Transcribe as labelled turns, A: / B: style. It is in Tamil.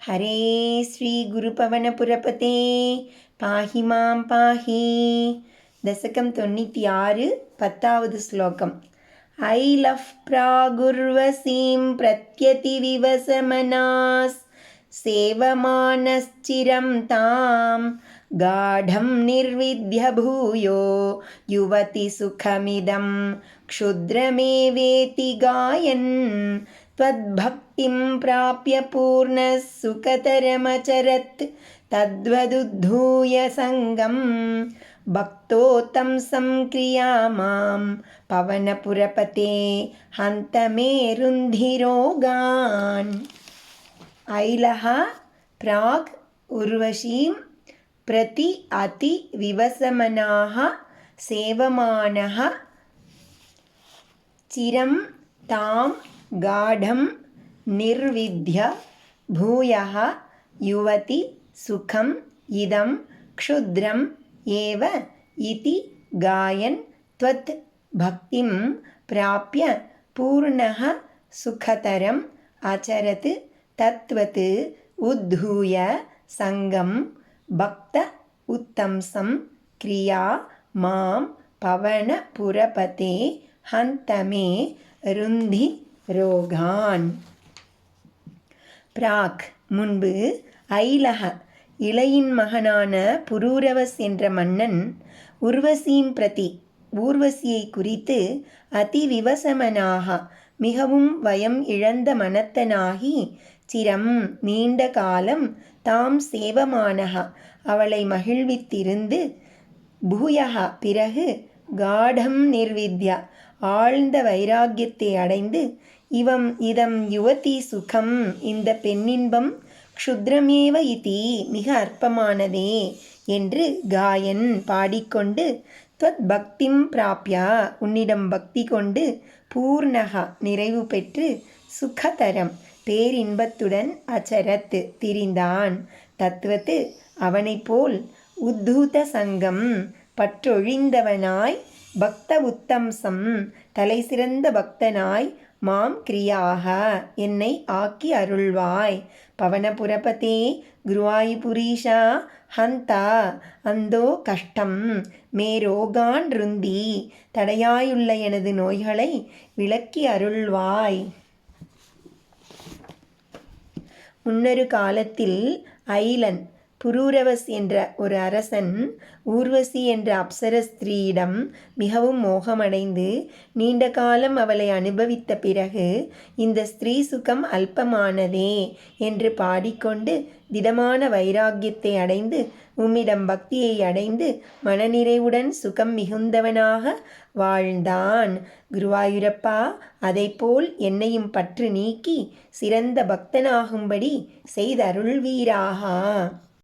A: हरे श्रीगुरुपवनपुरपते पाहि मां पाहि दशकं 96 10வது श्लोकम् ऐलः प्रागुर्वसीं प्रत्यतिविवसमनास् सेवमानश्चिरं तां गाढं निर्विद्य भूयो युवति सुखमिदं क्षुद्रमेवेति गायन् त्वद्भक्तिं प्राप्य पूर्णः सुखतरमचरत् तद्वदुद्धूय सङ्गं भक्तोत्तं संक्रियामां पवनपुरपते हन्त मे रुन्धिरोगान् ऐलः प्राग् उर्वशीं प्रति अति विवसमनाः सेवमानः चिरं तां गाढं निर्विद्य भूयः युवति सुखम् इदं क्षुद्रम् एव इति गायन् त्वत् भक्तिं प्राप्य पूर्णः सुखतरम् अचरत् तद्वत् उद्धूय सङ्गं भक्त उत्तंसं क्रिया मां पवनपुरपते हन्त मे रुन्धि ரோகான். பிராக் முன்பு ஐலஹ இளையின் மகனான புரூரவஸ் என்ற மன்னன் உர்வசீம் பிரதி ஊர்வசியை குறித்து அதிவிவசமனாக மிகவும் வயம் இழந்த மனத்தனாகி சிரம் நீண்ட காலம் தாம் சேவமானக அவளை மகிழ்வித்திருந்து பூயகா பிறகு காடம் நிர்வித்யா ஆழ்ந்த வைராக்கியத்தை அடைந்து இதம் யுவதி சுகம் இந்த பெண்ணின்பம் க்ஷுத்ரமேவ இதி மிக அற்பமானதே என்று காயன் பாடிக்கொண்டு துவத் பக்திம் பிராப்யா உன்னிடம் பக்தி கொண்டு பூர்ணகா நிறைவு பெற்று சுகதரம் பேரின்பத்துடன் அச்சரத் திரிந்தான் தத்துவத்து அவனைப் போல் உத்தூத சங்கம் பற்றொழிந்தவனாய் பக்த உத்தம்சம் தலை சிறந்த பக்தனாய் மாம் கிரியாக என்னை ஆக்கி அருள்வாய் பவனபுரபதே குருவாயுபுரீஷா ஹந்தா அந்தோ கஷ்டம் மே ரோகான் ருந்தி தடையாயுள்ள எனது நோய்களை விலக்கி அருள்வாய். முன்னொரு காலத்தில் ஐலன் புரூரவஸ் என்ற ஒரு அரசன் ஊர்வசி என்ற அப்சர ஸ்திரீயிடம் மிகவும் மோகமடைந்து நீண்ட காலம் அவளை அனுபவித்த பிறகு இந்த ஸ்திரீ சுகம் அல்பமானதே என்று பாடிக்கொண்டு திடமான வைராக்கியத்தை அடைந்து உம்மிடம் பக்தியை அடைந்து மனநிறைவுடன் சுகம் மிகுந்தவனாக வாழ்ந்தான். குருவாயூரப்பா, அதைப்போல் என்னையும் பற்று நீக்கி சிறந்த பக்தனாகும்படி செய்தருள்வீராக.